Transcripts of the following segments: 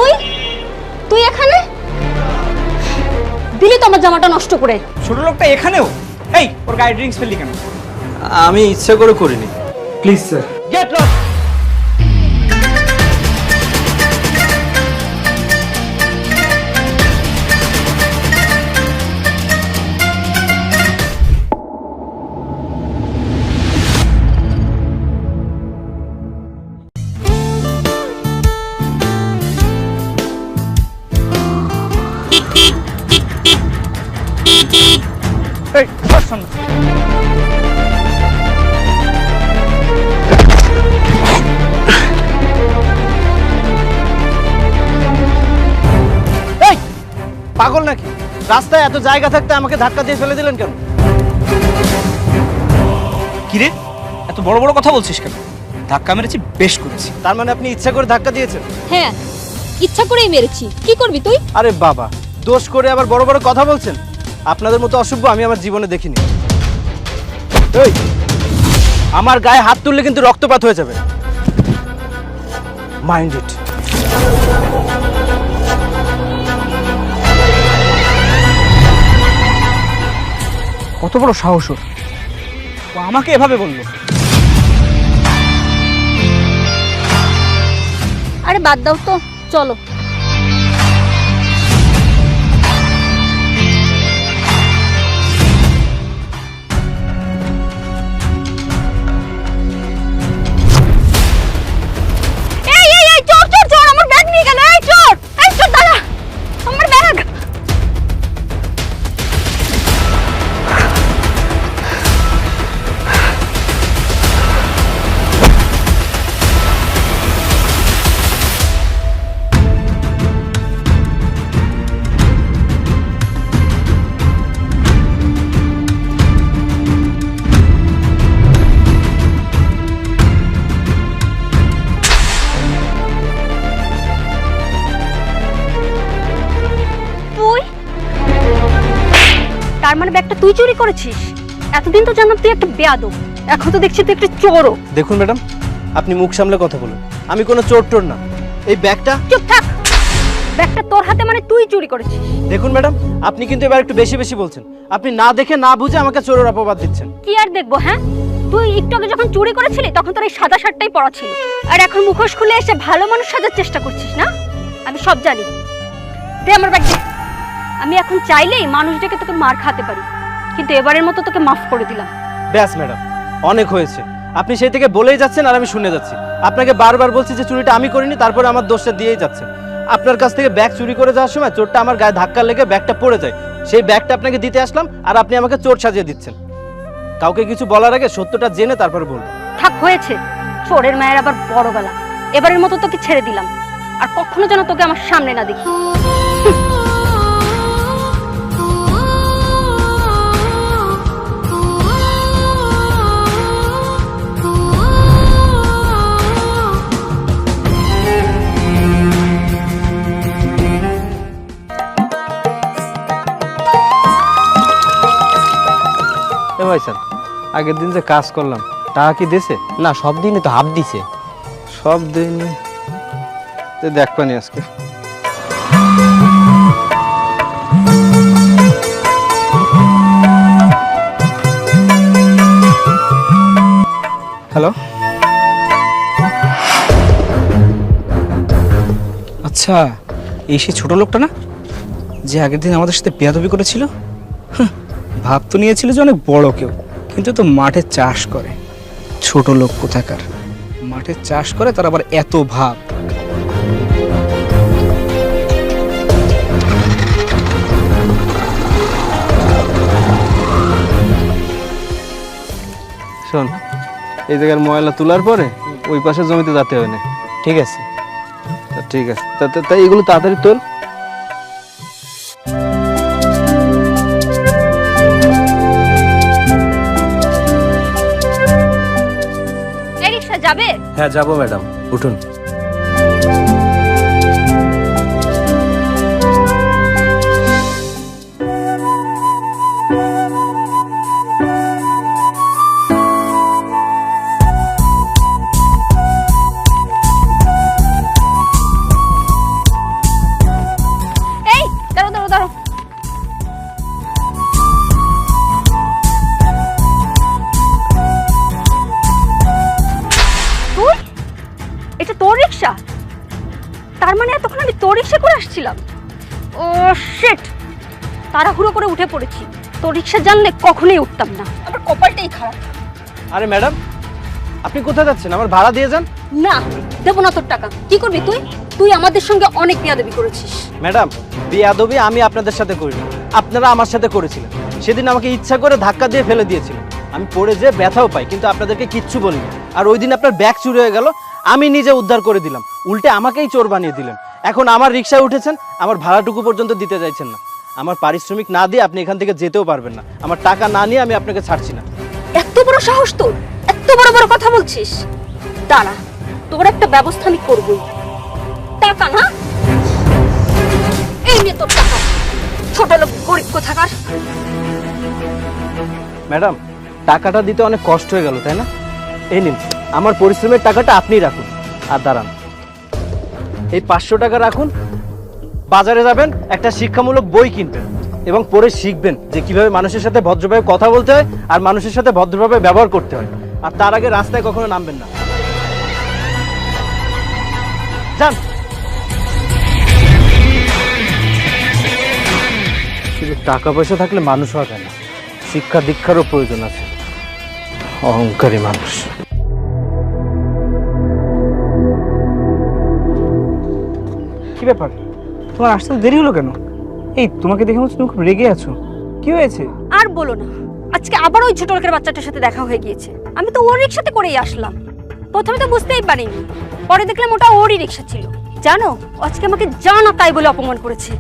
তুই তুই এখানে দিলি তো আমার জামাটা নষ্ট করে। ছোট লোকটা এখানেও? এই ওর গায়ে ড্রিঙ্কস ফেললি কেন? আমি ইচ্ছা করে করিনি। Please sir. Get lost. এই বস সামনে। এই পাগল নাকি? রাস্তায় এত জায়গা থাকতে আমাকে ধাক্কা দিয়ে ফেলে দিলেন কেন? কিরে এত বড় বড় কথা বলছিস কেন? ধাক্কা মেরেছি, বেশ করেছি। তার মানে আপনি ইচ্ছা করে ধাক্কা দিয়েছেন? হ্যাঁ, ইচ্ছা করেই মেরেছি। কি করবি তুই? আরে বাবা, দোষ করে আবার বড় বড় কথা বলছেন। আপনাদের মতো অসভ্য আমি আমার জীবনে দেখিনি। এই আমার গায়ে হাত তুললে কিন্তু রক্তপাত হয়ে যাবে, মাইন্ড ইট। কত বড় সাহস ওর! ও আমাকে এভাবে বললো। আরে বাদ দাও তো, চলো। তার মানে ব্যাগটা তুই চুরি করেছিস? এতদিন তো জানতাম তুই একটা বেয়াদব, এখন তো দেখছি তুই একটা চোরও। দেখুন ম্যাডাম, আপনি মুখ সামলে কথা বলুন। আমি কোনো চোর টোর না। এই ব্যাগটা... চুপ থাক। ব্যাগটা তোর হাতে মানে তুই চুরি করেছিস। দেখুন ম্যাডাম, আপনি কিন্তু এবার একটু বেশি বেশি বলছেন। আপনি না দেখে না বুঝে আমাকে চোরের অপবাদ দিচ্ছেন। কি আর দেখবো? হ্যাঁ, তুই একটু আগে যখন চুরি করেছিলি তখন তোর এই সাদা শার্টটাই পরা ছিল, আর এখন মুখোশ খুলে এসে ভালো মানুষ সাজার চেষ্টা করছিস না? আমি সব জানি। দে আমার ব্যাগ দে। আমি এখন চাইলেই মানুষ ডেকে তোকে মার খাতে পারি, কিন্তু এবারের মতো তোকে মাফ করে দিলাম। ব্যাস ম্যাডাম, অনেক হয়েছে। আপনি সেই থেকে বলেই যাচ্ছেন আর আমি শুনে যাচ্ছি। আপনাকে বারবার বলছি যে চুরিটা আমি করিনি, তারপরে আমার দোষটা দিয়েই যাচ্ছেন। আপনার কাছ থেকে ব্যাগ চুরি করে যাওয়ার সময় চোরটা আমার গায়ে ধাক্কা লেগে ব্যাগটা পড়ে যায়। সেই ব্যাগটা আপনাকে দিতে আসলাম আর আপনি আমাকে চোর সাজিয়ে দিচ্ছেন। কাউকে কিছু বলার আগে সত্যটা জেনে তারপরে বলুন। থাক, হয়েছে। চোরের মায়ের আবার বড় গলা। এবারের মতো তোকে ছেড়ে দিলাম, আর কখনো যেন তোকে আমার সামনে না দেখি। ভাইসান, আগের দিন যে কাজ করলাম টাকা কি দিছে? না, সব দিনই তো হাফ দিছে। সব দিন দেখ পানি আজকে। হ্যালো, আচ্ছা, এই সেই ছোট লোকটা না যে আগের দিন আমাদের সাথে বেয়াদবি করেছিল? ভাব তো নিয়েছিল যে অনেক বড় কেউ, কিন্তু তো মাঠে চাষ করে। ছোট লোক কোথাকার, মাঠে চাষ করে তার আবার এত ভাব। শোন, এই জায়গার ময়লা তোলার পরে ওই পাশে জমিতে যেতে হবে না। ঠিক আছে? ঠিক আছে, তাই এগুলো তাড়াতাড়ি তোল। যাবে? হ্যাঁ যাবো ম্যাডাম, উঠুন। এটা তোর রিক্সা? তার মানে এতক্ষণ আমি তোর রিক্সা করে আসছিলাম। ও শিট, তাড়াহুড়ো করে উঠে পড়েছি। তোর রিক্সা জানলে কখনোই উঠতাম না। আমার কপালটাই খারাপ। আরে ম্যাডাম, আপনি কোথায় যাচ্ছেন? আমার ভাড়া দিয়ে যান। না, দেবো না তোর টাকা। কি করবি তুই? তুই আমাদের সঙ্গে অনেক বেয়াদবি করেছিস। ম্যাডাম, বেয়াদবি আমি আপনাদের সাথে করিনি, আপনারা আমার সাথে করেছিলেন। সেদিন আমাকে ইচ্ছা করে ধাক্কা দিয়ে ফেলে দিয়েছিলেন, আমি পড়ে যেয়ে ব্যথাও পাই, কিন্তু আপনাদেরকে কিচ্ছু বলিনি। আর ওই দিন আপনার ব্যাগ চুরি হয়ে গেল, আমি নিজে উদ্ধার করে দিলাম, উল্টে আমাকেই চোর বানিয়ে দিলেন। এখন আমার রিক্সায় উঠেছেন, আমার ভাড়াটুকু পর্যন্ত দিতে চাইছেন না। আমার পারিশ্রমিক না দিয়ে আপনি এখান থেকে যেতেও পারবেন না। আমার টাকা না নিয়ে আমি আপনাকে ছাড়ছি না। এত বড় সাহস তোর? এত বড় বড় কথা বলছিস? দাঁড়া, তোর একটা ব্যবস্থা আমি করবই। টাকা না? এই নে তোর টাকা, ছোট লোক গরিব কোথাকার। ম্যাডাম, টাকাটা দিতে অনেক কষ্ট হয়ে গেল, তাই না? এই নিন, আমার পরিশ্রমের টাকাটা আপনিই রাখুন। আর দাঁড়ান, এই 500 টাকা রাখুন। বাজারে যাবেন, একটা শিক্ষামূলক বই কিনবেন এবং পড়ে শিখবেন যে কিভাবে মানুষের সাথে ভদ্রভাবে কথা বলতে হয় আর মানুষের সাথে ভদ্রভাবে ব্যবহার করতে হয়। আর তার আগে রাস্তায় কখনো নামবেন না। যান। শুধু টাকা পয়সা থাকলে মানুষ হওয়া যায় না, শিক্ষা দীক্ষারও প্রয়োজন আছে। অহংকারী মানুষ। কি ব্যাপার, তোমার আসতে দেরি হলো কেন? এই তোমাকে দেখে মনে হচ্ছে তুমি খুব রেগে আছো। কি হয়েছে? আর বলো না, আজকে আবার ওই ছোট লোকের বাচ্চাটার সাথে দেখা হয়ে গিয়েছে। আমি তো ওর রিক্সাতে করেই আসলাম। প্রথমে তো বুঝতেই পারিনি, পরে দেখলাম ওটা ওরই রিক্সা ছিল। জানো, আজকে আমাকে জানা তাই বলে অপমান করেছে।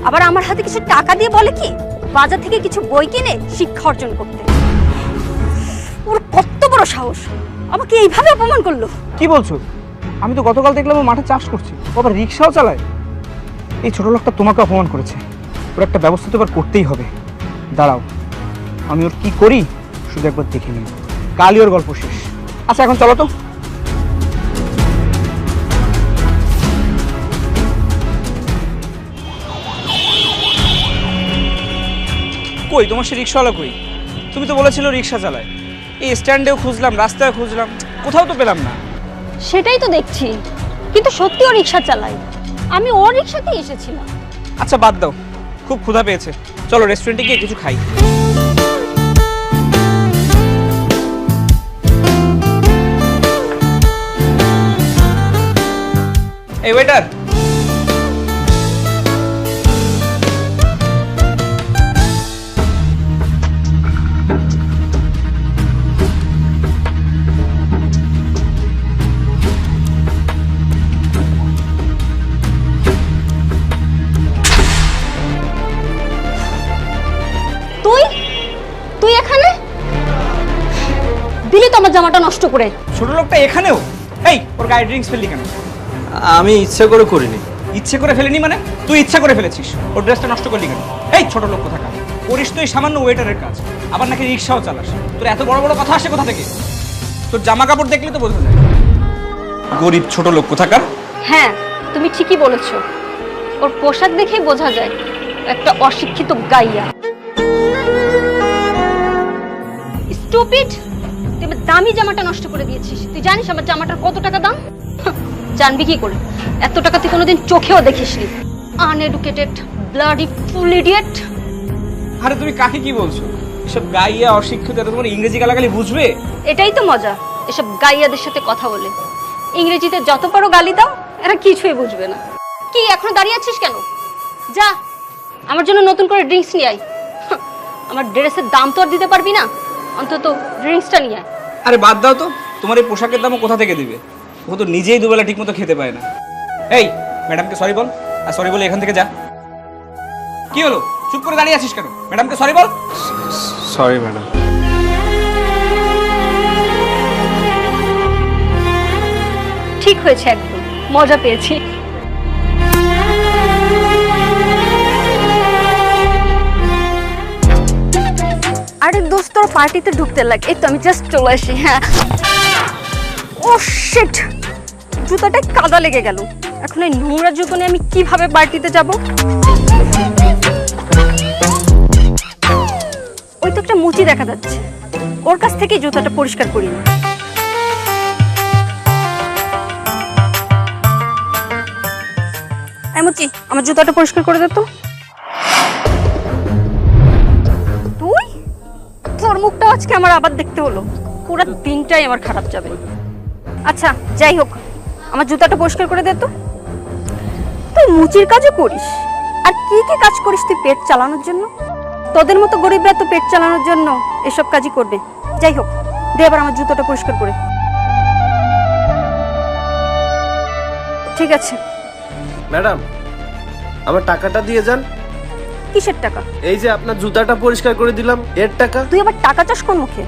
আবার আমার হাতে কিছু টাকা দিয়ে বলে কি বাজার থেকে কিছু বই কিনে শিক্ষা অর্জন করতে। ওর কত বড় সাহস, আমাকে এইভাবে অপমান করলো। কি বলছো? আমি তো গতকাল দেখলাম ও মাঠে চাষ করছে, ও আবার রিক্সাও চালায়। এই ছোট লোকটা তোমাকে অপমান করেছে, ওর একটা ব্যবস্থা তো এবার করতেই হবে। দাঁড়াও, আমি ওর কি করি শুধু একবার দেখে নিই, কালই ওর গল্প শেষ। আচ্ছা এখন চলো তো। কই তোমার সে রিক্সাওয়ালা কই? তুমি তো বলেছিলে রিক্সা চালায়। এই স্ট্যান্ডেও খুঁজলাম, রাস্তায় খুঁজলাম, কোথাও তো পেলাম না। সেটাই তো দেখছি, কিন্তু সত্যি ও রিক্সা চালায়। আমি ওর রিক্সাতেই এসেছিলাম। আচ্ছা বাদ দাও, খুব ক্ষুধা পেয়েছে, চলো রেস্টুরেন্টে গিয়ে কিছু খাই। এই ওয়েটার, তুই তুই এখানে দিলি তো আমার জামাটা নষ্ট করে। ছোট লোকটা এখানেও? এই ওর গায়ে ড্রিঙ্কস ফেললি কেন? আমি ইচ্ছে করে করিনি। ইচ্ছে করে ফেলেনি মানে? তুই ইচ্ছা করে ফেলেছিস। ওর ড্রেসটা নষ্ট করলি কেন? এই ছোট লোক কোথাকার, করিস তুই সামান্য ওয়েটারের কাজ, আবার নাকি রিক্সাও চালাস। তোর এত বড় বড় কথা আসে কোথা থেকে? তোর জামা কাপড় দেখলে তো বোঝা যায় গরিব ছোট লোক কোথাকার। হ্যাঁ, তুমি ঠিকই বলেছো, ওর পোশাক দেখেই বোঝা যায় একটা অশিক্ষিত গাইয়া। স্টুপিড, তুই আমার দামি জামাটা নষ্ট করে দিয়েছিস। তুই জানিস আমার জামাটার কত টাকা দাম? জানবি কি করে? এত টাকা তুই কোনোদিন চোখেও দেখিসনি। Uneducated bloody fool idiot. আরে তুমি কাকে কি বলছো? এসব গাইয়া অশিক্ষিত, এত তোমার ইংরেজি গালাগালি বুঝবে? এটাই তো মজা এসব গাইয়াদের সাথে কথা বলে। ইংরেজিতে যত পারো গালি দাও, এরা কিছুই বুঝবে না। কি এখনো দাঁড়িয়ে আছিস কেন? যা আমার জন্য নতুন করে ড্রিঙ্কস নিয়ে আয়। আমার ড্রেসের দাম তো আর দিতে পারবি না, অন্তত ড্রিঙ্কসটা নিয়ে আয়। আরে বাদ দাও তো, তোমার এই পোশাকের দামও কোথা থেকে দিবে? ও তো নিজেই দুবেলা ঠিক মতো খেতে পায় না। এই ম্যাডামকে সরি বল, আর সরি বলে এখান থেকে যা। কি হলো, চুপ করে দাঁড়িয়ে আছিস কেন? ম্যাডামকে সরি বল। Sorry madam. ঠিক হয়েছে, একদম মজা পেয়েছি। আরে দোস্ত, তোর পার্টিতে ঢুকতে লাগে। এই তো আমি জাস্ট চলে আসি। হ্যাঁ, ও শিট, জুতাটায় কাদা লেগে গেল। এখন এই নোংরা জুতো নিয়ে আমি কিভাবে পার্টিতে যাব? ওই তো একটা মুচি দেখা যাচ্ছে, ওর কাছ থেকে জুতাটা পরিষ্কার করি না। মুচি, আমার জুতাটা পরিষ্কার করে দে তো। তুই? তোর মুখটা আজকে আমার আবার দেখতে হলো। পুরো দিনটাই আমার খারাপ যাবে। আচ্ছা যাই হোক, আমার জুতাটা পরিষ্কার করে দে তো। তুই মুচির কাজও করিস, আর কি কি কাজ করিস তুই পেট চালানোর জন্য? তোদের মতো গরিবরা তো পেট চালানোর জন্য এসব কাজই করবে। যাই হোক, দে এবার আমার জুতোটা পরিষ্কার করে। ঠিক আছে। ম্যাডাম, আমার টাকাটা দিয়ে যান। কিসের টাকা? এই যে আপনার জুতাটা পরিষ্কার করে দিলাম, এর টাকা। তুই আবার টাকা চাস কোন মুখে?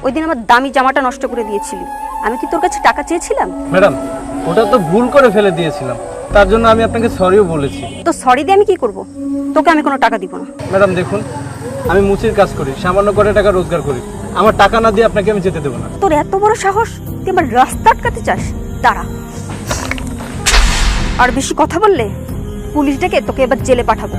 ওই দিন আমার দামি জামাটা নষ্ট করে দিয়েছিলি, আমি কি তোর কাছে টাকা চেয়েছিলাম? ম্যাডাম, ওটা তো ভুল করে ফেলে দিয়েছিলাম, তার জন্য আমি আপনাকে সরিও বলেছি। তো সরি দিয়ে আমি কি করব? তোকে আমি কোনো টাকা দিব না। ম্যাডাম দেখুন, আমি মুচির কাজ করি, সামান্য করে টাকা রোজগার করি। আমার টাকা না দিয়ে আপনাকে আমি যেতে দেবো না। তোর এত বড় সাহস, তুই আমার রাস্তা আটকাতে চাস? দাঁড়া, আর বেশি কথা বললে পুলিশ ডেকে তোকে এবার জেলে পাঠাবো।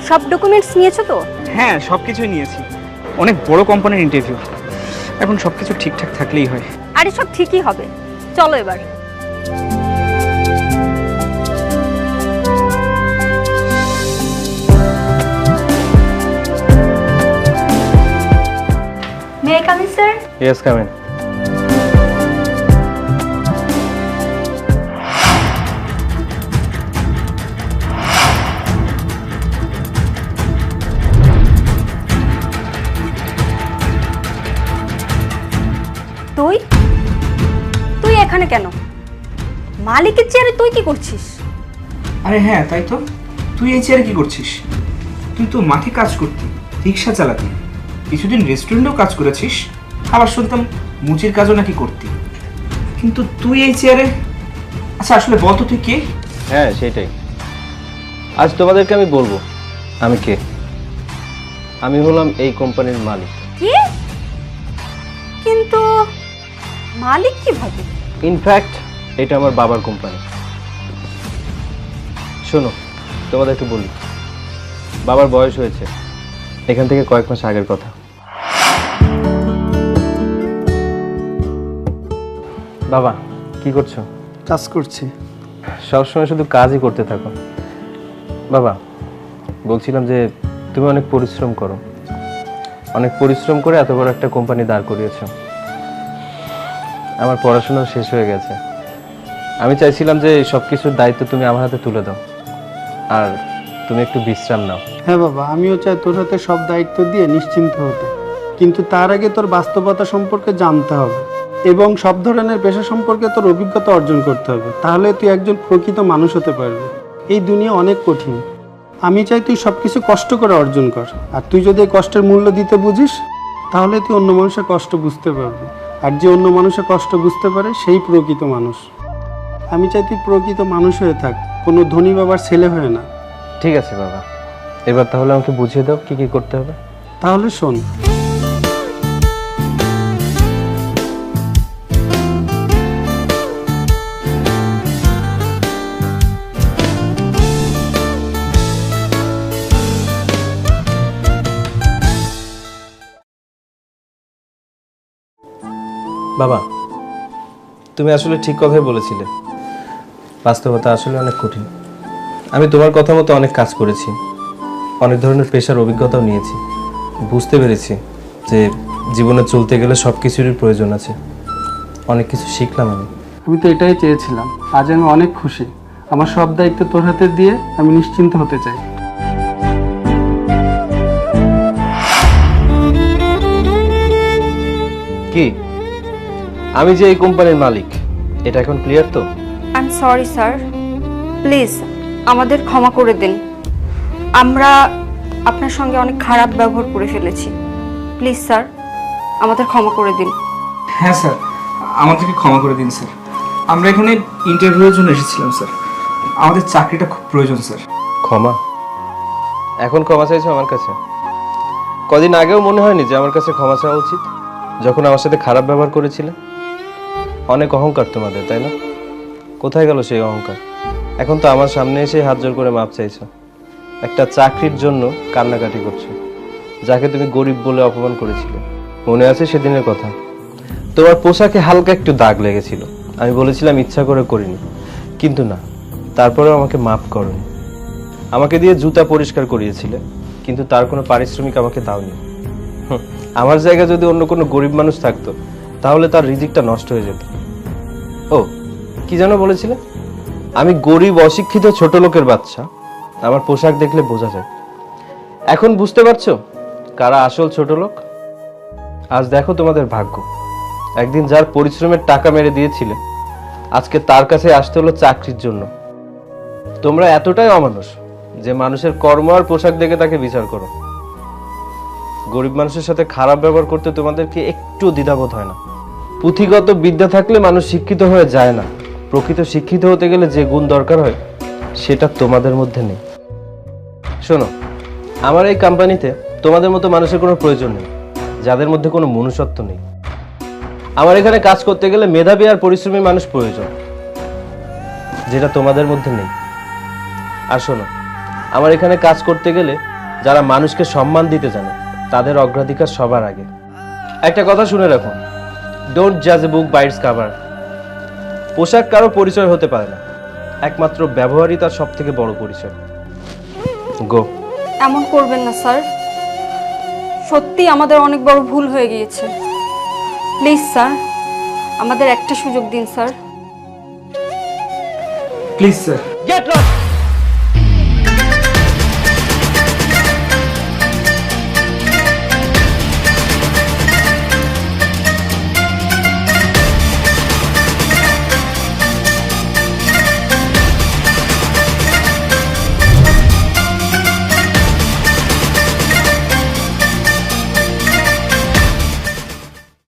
সব ডকুমেন্টস নিয়েছো তো? হ্যাঁ, সব কিছুই নিয়েছি। অনেক বড় কোম্পানির ইন্টারভিউ, এখন সব কিছু ঠিকঠাক থাকলেই হয়। আরে সব ঠিকই হবে, চলো এবার। May I come in sir? Yes, come in. তুই তুই এখানে কেন? মালিকের চেয়ারে তুই কি করছিস? আরে হ্যাঁ, তাই তো। তুই এই চেয়ারে কি করছিস? তুই তো মাঠে কাজ করতি, রিক্সা চালাতি, কিছুদিন রেস্টুরেন্টেও কাজ করেছিস, আবার শুনতাম মুচির কাজও নাকি করতি। কিন্তু তুই এই চেয়ারে, আচ্ছা আসলে বল তো তুই কে? হ্যাঁ সেটাই, আজ তোমাদেরকে আমি বলবো আমি কে। আমি হলাম এই কোম্পানির মালিক। কি? কিন্তু মালিক কিভাবে? ইনফ্যাক্ট এটা আমার বাবার কোম্পানি। শোনো, তোমাদেরকে বলি, বাবার বয়স হয়েছে এখান থেকে কয়েক মাস আগের কথা। বাবা কি করছো? কাজ করছি। সবসময় শুধু কাজই করতে থাকো। বাবা বলছিলাম যে তুমি অনেক পরিশ্রম করো, অনেক পরিশ্রম করে এত বড় একটা কোম্পানি দাঁড় করিয়েছো। আমার পড়াশোনা শেষ হয়ে গেছে, আমি চাইছিলাম যে সব কিছুর দায়িত্ব তুমি আমার হাতে তুলে দাও আর তুমি একটু বিশ্রাম নাও। হ্যাঁ বাবা, আমিও চাই তোর হাতে সব দায়িত্ব দিয়ে নিশ্চিন্ত হতে, কিন্তু তার আগে তোর বাস্তবতা সম্পর্কে জানতে হবে এবং সব ধরনের পেশা সম্পর্কে তোর অভিজ্ঞতা অর্জন করতে হবে, তাহলে তুই একজন প্রকৃত মানুষ হতে পারবি। এই দুনিয়া অনেক কঠিন, আমি চাই তুই সব কিছু কষ্ট করে অর্জন কর, আর তুই যদি এই কষ্টের মূল্য দিতে বুঝিস তাহলে তুই অন্য মানুষের কষ্ট বুঝতে পারবি, আর যে অন্য মানুষের কষ্ট বুঝতে পারে সেই প্রকৃত মানুষ। আমি চাই তুই প্রকৃত মানুষ হয়ে থাক, কোনো ধনী বাবার ছেলে হয়ে না। ঠিক আছে বাবা, এবার তাহলে আমাকে বুঝিয়ে দাও কি কি করতে হবে। তাহলে শোন, বাবা তুমি আসলে ঠিক কথাই বলেছিলে, বাস্তবতা আসলে অনেক কঠিন। আমি তোমার কথা মতো অনেক কাজ করেছি, অনেক ধরনের পেশার অভিজ্ঞতাও নিয়েছি, বুঝতে পেরেছি যে জীবনে চলতে গেলে সব কিছুরই প্রয়োজন আছে। অনেক কিছু শিখলাম আমি। আমি তো এটাই চেয়েছিলাম। আজ আমি অনেক খুশি, আমার সব দায়িত্ব তোর হাতে দিয়ে আমি নিশ্চিন্ত হতে চাই। কি আমি যে এই কোম্পানির মালিক এটা এখন ক্লিয়ার তো? I am sorry sir, please আমাদের ক্ষমা করে দিন। আমরা আপনার সঙ্গে অনেক খারাপ ব্যবহার করে ফেলেছি। প্লিজ স্যার, আমাদের ক্ষমা করে দিন। হ্যাঁ স্যার, আমাদেরকে ক্ষমা করে দিন স্যার। আমরা এখানে ইন্টারভিউয়ের জন্য এসেছিলাম স্যার, আমাদের চাকরিটা খুব প্রয়োজন স্যার। ক্ষমা? এখন ক্ষমা চাইছো আমার কাছে? কদিন আগেও মনে হয়নি যে আমার কাছে ক্ষমা চাওয়া উচিত, যখন আমার সাথে খারাপ ব্যবহার করেছিলে? অনেক অহংকার তোমাদের, তাই না? কোথায় গেল সেই অহংকার? এখন তো আমার সামনে এসে হাত জোর করে মাপ চাইছো। একটা চাকরির জন্য কান্নাকাটি করছো, যাকে তুমি গরিব বলে অপমান করেছিলে। মনে আছে সেদিনের কথা? তোমার পোশাকে হালকা একটু দাগ লেগেছিল, আমি বলেছিলাম ইচ্ছা করে করিনি, কিন্তু না, তারপরেও আমাকে মাফ করনি। আমাকে দিয়ে জুতা পরিষ্কার করিয়েছিলে, কিন্তু তার কোনো পারিশ্রমিক আমাকে দাওনি। আমার জায়গায় যদি অন্য কোনো গরিব মানুষ থাকতো, তাহলে তার রিজিকটা নষ্ট হয়ে যেত। ও, কি যেন বলেছিলে? আমি গরিব, অশিক্ষিত, ছোট লোকের বাচ্চা, আমার পোশাক দেখলে বোঝা যায়। এখন বুঝতে পারছো কারা আসল ছোট লোক? আজ দেখো তোমাদের ভাগ্য, একদিন যার পরিশ্রমের টাকা মেরে দিয়েছিলে, আজকে তার কাছে আসতে হলো চাকরির জন্য। তোমরা এতটাই অমানুষ যে মানুষের কর্ম আর পোশাক দেখে তাকে বিচার করো। গরিব মানুষের সাথে খারাপ ব্যবহার করতে তোমাদেরকে একটু দ্বিধাবোধ হয় না। পুঁথিগত বিদ্যা থাকলে মানুষ শিক্ষিত হয়ে যায় না। প্রকৃত শিক্ষিত হতে গেলে যে গুণ দরকার হয়, সেটা তোমাদের মধ্যে নেই। শোনো, আমার এই কোম্পানিতে তোমাদের মতো মানুষের কোনো প্রয়োজন নেই, যাদের মধ্যে কোনো মনুষ্যত্ব নেই। আমার এখানে কাজ করতে গেলে মেধাবী আর পরিশ্রমী মানুষ প্রয়োজন, যেটা তোমাদের মধ্যে নেই। আর শোনো, আমার এখানে কাজ করতে গেলে যারা মানুষকে সম্মান দিতে জানে, তাদের অগ্রাধিকার সবার আগে। একটা কথা শুনে রাখো, ডোন্ট জাজ এ বুক বাই ইটস কভার। পোশাক কারো পরিচয় হতে পারে না, একমাত্র ব্যবহারই তার সব থেকে বড় পরিচয়। গো। এমন করবেন না স্যার, সত্যি আমাদের অনেক বড় ভুল হয়ে গিয়েছে। প্লিজ স্যার, আমাদের একটা সুযোগ দিন sir. Please sir. Get lost.